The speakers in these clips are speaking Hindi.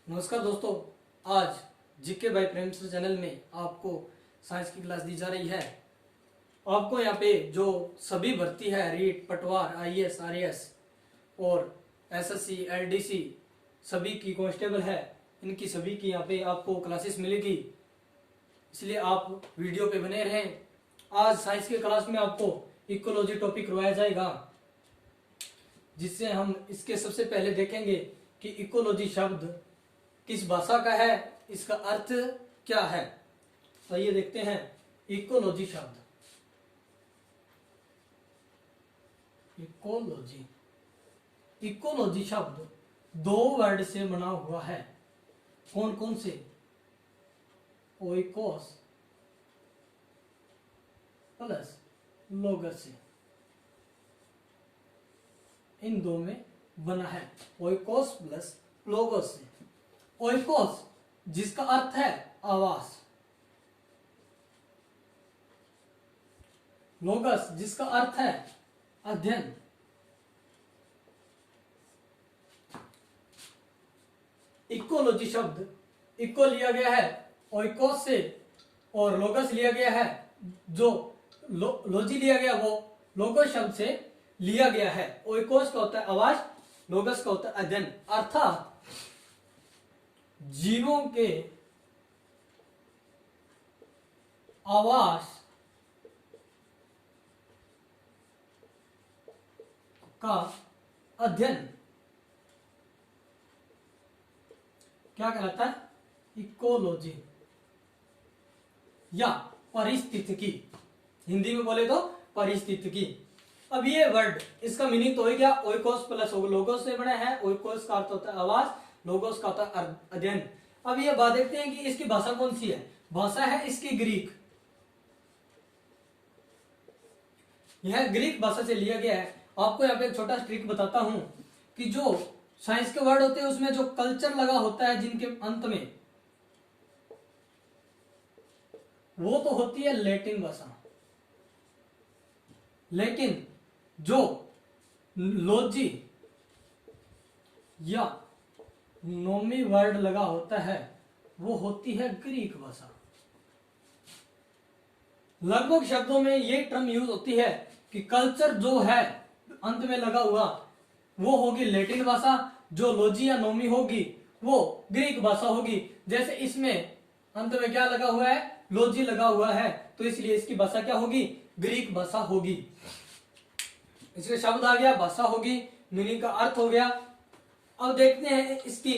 नमस्कार दोस्तों। आज GK by Prem sir channel में आपको साइंस की क्लास दी जा रही है। आपको यहाँ पे जो सभी भर्ती है रीट, पटवार, आईएएस, आरएएस और एसएससी, एलडीसी सभी की कांस्टेबल है, इनकी सभी की यहाँ पे आपको क्लासेस मिलेगी, इसलिए आप वीडियो पे बने रहें। आज साइंस के क्लास में आपको इकोलॉजी टॉपिक करवाया जाएगा, जिससे हम इसके सबसे पहले देखेंगे कि इकोलॉजी शब्द किस भाषा का है, इसका अर्थ क्या है। तो ये देखते हैं इकोलॉजी शब्द। इकोलॉजी इकोलॉजी शब्द दो वर्ड से बना हुआ है। कौन कौन से? ओइकोस प्लस लोगस से, इन दो में बना है। ओइकोस प्लस लोगोस से। ओइकोस जिसका अर्थ है आवास, लोगस जिसका अर्थ है अध्ययन। इकोलॉजी शब्द इको लिया गया है ओइकोस से और लोगस लिया गया है, जो लॉजी लिया गया वो लोगोस शब्द से लिया गया है। ओइकोस का होता है आवास, लोगस का होता है अध्ययन। अर्थात जीवों के आवास का अध्ययन क्या कहलाता है? इकोलॉजी या पारिस्थितिकी। हिंदी में बोले तो पारिस्थितिकी। अब ये वर्ड, इसका मीनिंग तो हो गया ओइकोस प्लस लोगोस से बना है। ओइकोस का अर्थ होता है आवास, लोगोस का होता है अध्ययन। अब ये बात देखते हैं कि इसकी भाषा कौन सी है। भाषा है इसकी ग्रीक। यह ग्रीक भाषा से लिया गया है। आपको यहाँ पे एक छोटा ट्रिक बताता हूं कि जो साइंस के वर्ड होते हैं उसमें जो कल्चर लगा होता है जिनके अंत में, वो तो होती है लैटिन भाषा, लेकिन जो लॉजी या नोमी वर्ड लगा होता है वो होती है ग्रीक भाषा। लगभग शब्दों में ये टर्म यूज होती है कि कल्चर जो है अंत में लगा हुआ वो होगी लैटिन भाषा, जो लॉजी या नोमी होगी वो ग्रीक भाषा होगी। जैसे इसमें अंत में क्या लगा हुआ है? लॉजी लगा हुआ है, तो इसलिए इसकी भाषा क्या होगी? ग्रीक भाषा होगी। इसके शब्द आ गया, भाषा होगी, मीनिंग का अर्थ हो गया। अब देखते हैं इसकी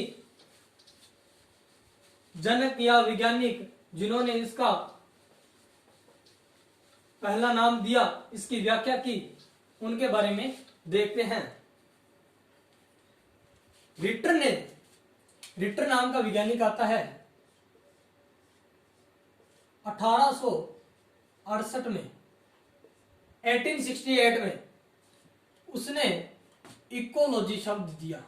जनक या वैज्ञानिक जिन्होंने इसका पहला नाम दिया, इसकी व्याख्या की, उनके बारे में देखते हैं। रिटर नाम का वैज्ञानिक आता है 1868 में, 1868 में उसने इकोलॉजी शब्द दिया।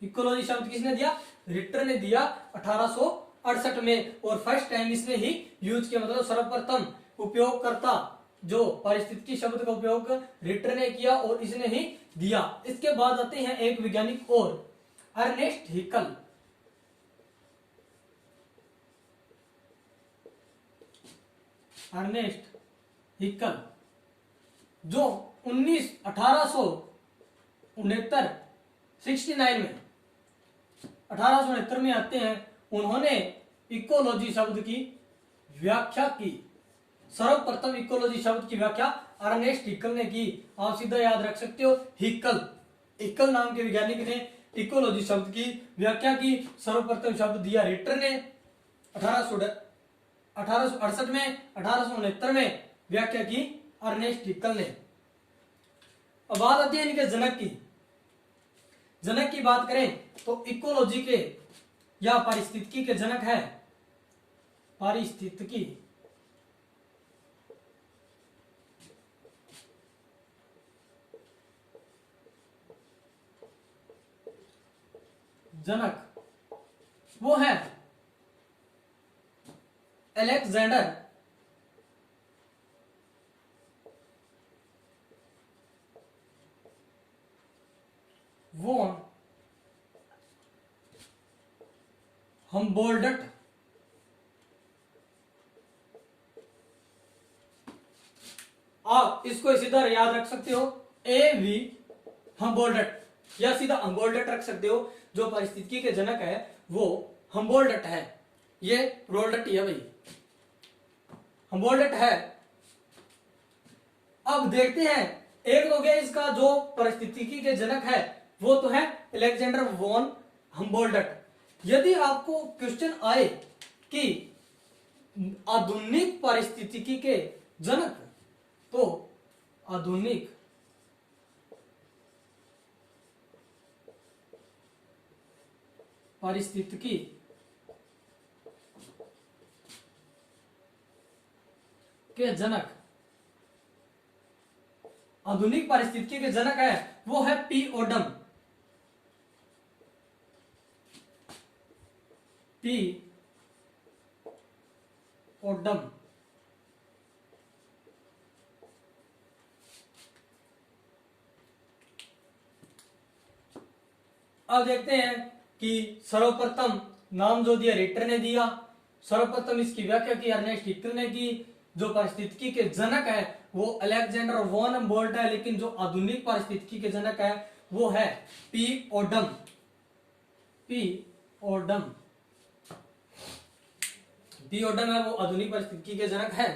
इकोलॉजी शब्द किसने दिया? रिटर ने दिया 1868 में, और फर्स्ट टाइम इसने ही यूज किया, मतलब सर्वप्रथम उपयोगकर्ता जो पारिस्थितिकी शब्द का उपयोग रिटर ने किया और इसने ही दिया। इसके बाद आते हैं एक वैज्ञानिक और, अर्नेस्ट हिकल। अर्नेस्ट हिकल जो 1869 में आते हैं। उन्होंने इकोलॉजी शब्द की व्याख्या की। सर्वप्रथम इकोलॉजी शब्द की व्याख्या अर्नेस्ट हिकल ने की। आप सीधा याद रख सकते हो हिकल नाम के वैज्ञानिक ने इकोलॉजी शब्द की व्याख्या की। सर्वप्रथम शब्द दिया रिटर ने 1868 में, 1869 में व्याख्या की अर्नेस्ट हिकल ने। अब बात आती है इनके जनक की। जनक की बात करें तो इकोलॉजी के या पारिस्थितिकी के जनक है पारिस्थितिकी जनक, वो है अलेक्जेंडर वॉन हम्बोल्ड्ट आप इसको इसी तरह याद रख सकते हो, ए वी हम्बोल्ड्ट, या सीधा हम्बोल्ड्ट रख सकते हो। जो पारिस्थितिकी के जनक है वो हम्बोल्ड्ट है, ये रोल्डट है भाई, हम्बोल्ड्ट है। अब देखते हैं, एक हो गया इसका जो पारिस्थितिकी के जनक है वो तो है अलेक्जेंडर वॉन हम्बोल्ड्ट। यदि आपको क्वेश्चन आए कि आधुनिक पारिस्थितिकी के जनक, तो आधुनिक पारिस्थितिकी के जनक, आधुनिक पारिस्थितिकी के जनक है वो है पी ओडम, पी ओडम। अब देखते हैं कि सर्वप्रथम नाम जो दिया रिटर ने दिया, सर्वप्रथम इसकी व्याख्या की अर्नेस्ट हिटलर ने की। जो पारिस्थितिकी के जनक है वो अलेक्जेंडर वॉन हम्बोल्ड्ट है, लेकिन जो आधुनिक पारिस्थितिकी के जनक है वो है P Odum, P Odum, P Odum है वो आधुनिक पारिस्थितिकी के जनक है।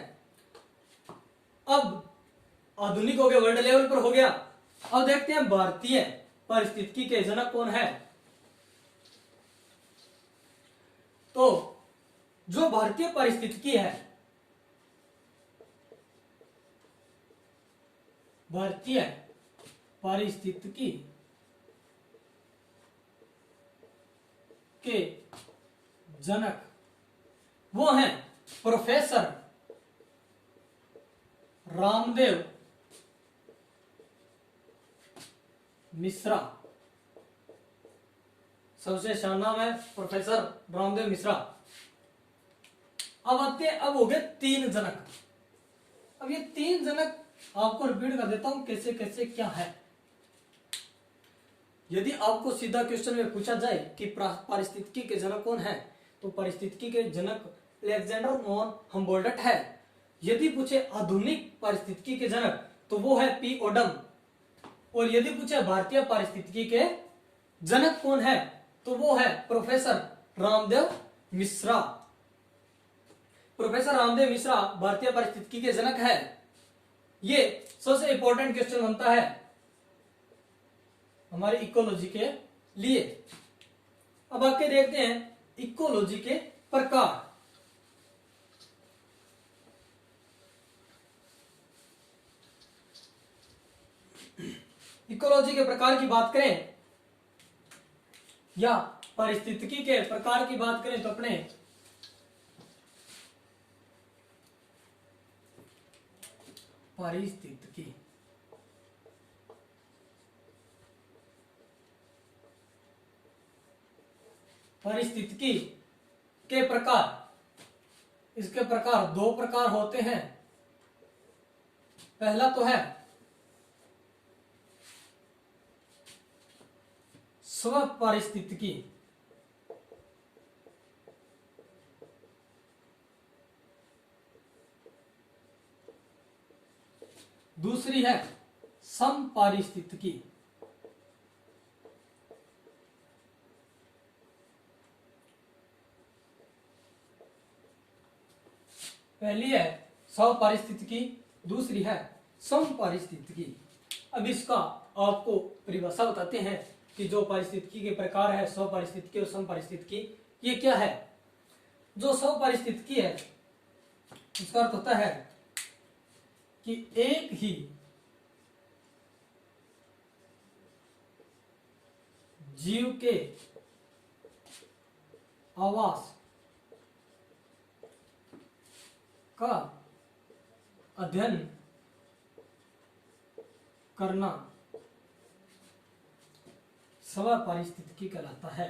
अब आधुनिक हो गया, वर्ल्ड लेवल पर हो गया। अब देखते हैं भारतीय पारिस्थितिकी के जनक कौन है। तो जो भारतीय पारिस्थितिकी है, भारतीय पारिस्थितिकी के जनक वो हैं प्रोफेसर रामदेव मिश्रा। सबसे शान नाम है प्रोफेसर रामदेव मिश्रा। अब आते हैं, अब हो गए तीन जनक। अब ये तीन जनक आपको रिपीट कर देता हूं कैसे कैसे क्या है। यदि आपको सीधा क्वेश्चन में पूछा जाए कि पारिस्थितिकी के जनक कौन है, तो पारिस्थितिकी के जनक अलेक्जेंडर वॉन हम्बोल्ड्ट है। यदि पूछे आधुनिक पारिस्थितिकी के जनक तो वो है पी ओडम, और यदि पूछे भारतीय पारिस्थितिकी के जनक कौन है तो वो है प्रोफेसर रामदेव मिश्रा। प्रोफेसर रामदेव मिश्रा भारतीय पारिस्थितिकी के जनक है। ये सबसे इंपॉर्टेंट क्वेश्चन बनता है हमारे इकोलॉजी के लिए। अब आके देखते हैं इकोलॉजी के प्रकार। इकोलॉजी के प्रकार की बात करें या पारिस्थितिकी के प्रकार की बात करें तो अपने पारिस्थितिकी पारिस्थितिकी के प्रकार, इसके प्रकार दो प्रकार होते हैं। पहला तो है स्व पारिस्थितिकी, दूसरी है समपारिस्थितिकी। पहली है स्वपारिस्थितिकी, दूसरी है समपारिस्थितिकी। अब इसका आपको परिभाषा बताते हैं कि जो पारिस्थितिकी के प्रकार है स्वपारिस्थितिकी और समपारिस्थितिकी, ये क्या है। जो स्वपारिस्थितिकी है उसका अर्थ होता है कि एक ही जीव के आवास का अध्ययन करना स्व पारिस्थितिकी कहलाता है।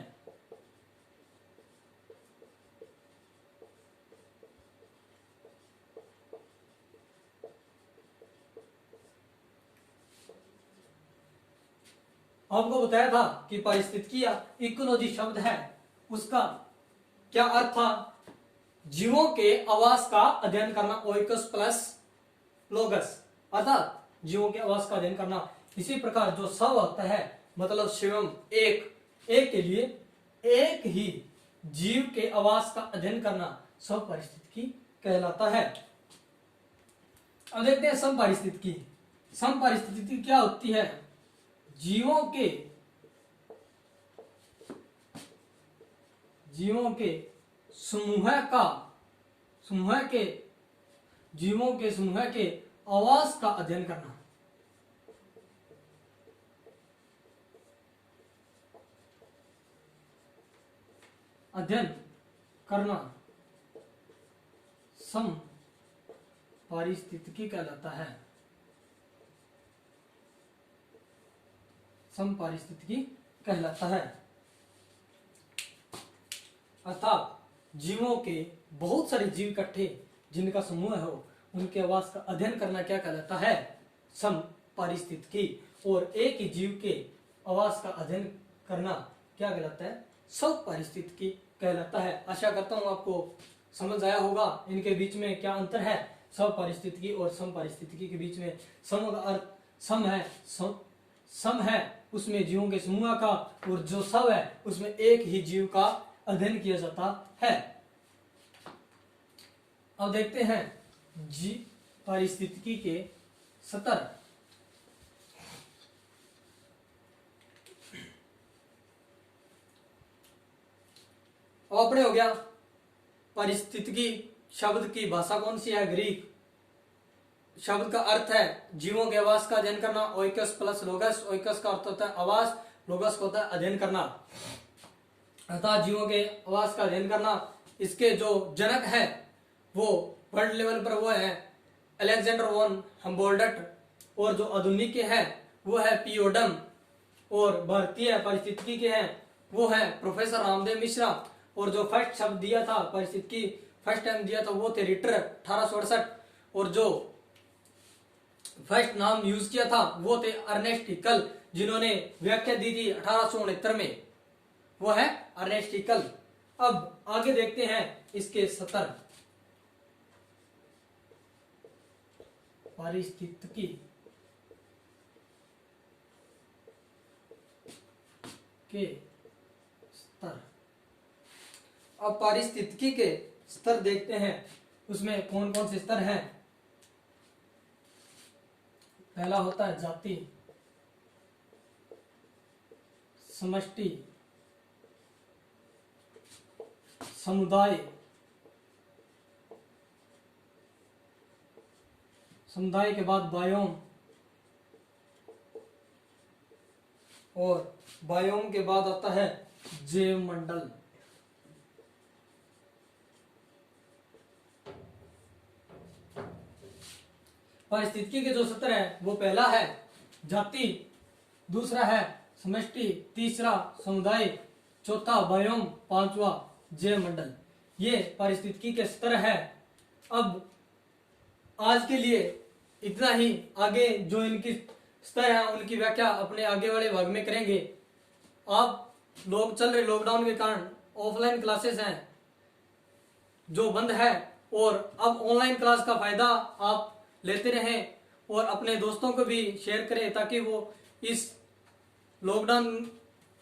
आपको बताया था कि पारिस्थितिकी या इकोलॉजी शब्द है उसका क्या अर्थ था, जीवों के आवास का अध्ययन करना, ओइकस प्लस लोगस, अर्थात जीवों के आवास का अध्ययन करना। इसी प्रकार जो सव होता है मतलब शिवम, एक के लिए एक ही जीव के आवास का अध्ययन करना सव पारिस्थितिकी कहलाता है। अब देखते हैं सम पारिस्थितिकी। सम पारिस्थितिकी क्या होती है, जीवों के समूह के आवास का अध्ययन करना। सम पारिस्थितिकी कहलाता है। सम पारिस्थितिकी कहलाता है अर्थात जीवों के बहुत सारे जीव इकट्ठे जिनका समूह हो उनके आवास का अध्ययन करना क्या कहलाता है, सम पारिस्थितिकी। और एक ही जीव के आवास का अध्ययन करना क्या कहलाता है, सम पारिस्थितिकी कहलाता है। आशा करता हूं आपको समझ आया होगा इनके बीच में क्या अंतर है, सम पारिस्थितिकी और सम पारिस्थितिकी के बीच में। सम का अर्थ सम है उसमें जीवों के समूह का, और जो सव है उसमें एक ही जीव का अध्ययन किया जाता है। अब देखते हैं जी पारिस्थितिकी के स्तर। अपने हो गया पारिस्थितिकी शब्द की भाषा कौन सी है, ग्रीक। शब्द का अर्थ है जीवों के आवास का अध्ययन करना, ओइकस प्लस लोगस। ओइकस का अर्थ होता है आवास, लोगस का होता है अध्ययन करना, अर्थात जीवों के आवास का अध्ययन करना। इसके जो जनक है वो वर्ल्ड लेवल पर वो है अलेक्जेंडर वॉन हम्बोल्ड्ट, और जो आधुनिक के है वो है पीओडम, और भारतीय पारिस्थितिकी के हैं वो है प्रोफेसर रामदेव मिश्रा। और जो फर्स्ट शब्द दिया था पारिस्थितिकी फर्स्ट टाइम दिया था वो थे रिटर 1868, और जो फर्स्ट नाम यूज किया था वो थे अर्नेस्ट हिकल, जिन्होंने व्याख्या दी थी 1869 में, वो है अर्नेस्ट हिकल। अब आगे देखते हैं इसके स्तर। पारिस्थितिकी के स्तर। अब पारिस्थितिकी के स्तर देखते हैं, उसमें कौन कौन से स्तर हैं। पहला होता है जाति, समष्टि, समुदाय, समुदाय के बाद बायोम, और बायोम के बाद आता है जैव मंडल। पारिस्थितिकी के जो स्तर है वो पहला है जाति, दूसरा है समष्टि, तीसरा समुदाय, चौथा बायोम, पांचवा जैव मंडल। ये पारिस्थितिकी के स्तर है। अब आज के लिए इतना ही, आगे जो इनकी स्तर है उनकी व्याख्या अपने आगे वाले भाग में करेंगे। आप लोग चल रहे लॉकडाउन के कारण ऑफलाइन क्लासेस हैं जो बंद है, और अब ऑनलाइन क्लास का फायदा आप लेते रहें और अपने दोस्तों को भी शेयर करें ताकि वो इस लॉकडाउन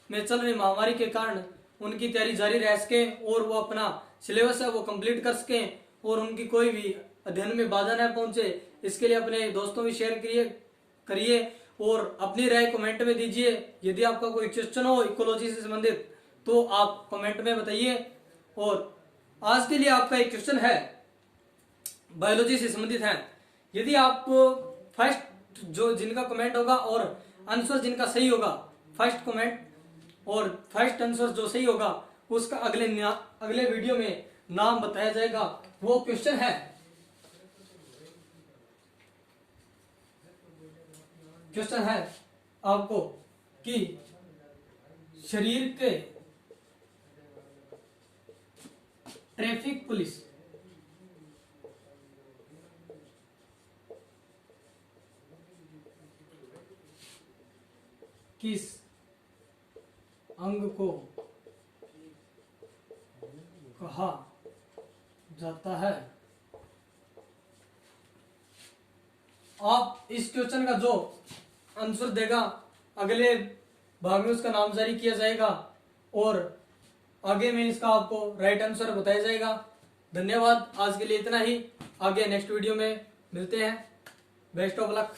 में चल रही महामारी के कारण उनकी तैयारी जारी रह सके और वो अपना सिलेबस है वो कंप्लीट कर सकें और उनकी कोई भी अध्ययन में बाधा न पहुंचे। इसके लिए अपने दोस्तों भी शेयर करिए और अपनी राय कमेंट में दीजिए। यदि आपका कोई क्वेश्चन हो इकोलॉजी से संबंधित तो आप कमेंट में बताइए। और आज के लिए आपका एक क्वेश्चन है बायोलॉजी से संबंधित है। यदि आप फर्स्ट जो जिनका कमेंट होगा और आंसर जिनका सही होगा, फर्स्ट कमेंट और फर्स्ट आंसर जो सही होगा उसका अगले वीडियो में नाम बताया जाएगा। वो क्वेश्चन है, आपको कि शरीर के ट्रैफिक पुलिस किस अंग को कहा जाता है। आप इस क्वेश्चन का जो आंसर देगा अगले भाग में उसका नाम जारी किया जाएगा और आगे में इसका आपको राइट आंसर बताया जाएगा। धन्यवाद, आज के लिए इतना ही। आगे नेक्स्ट वीडियो में मिलते हैं। Best of luck.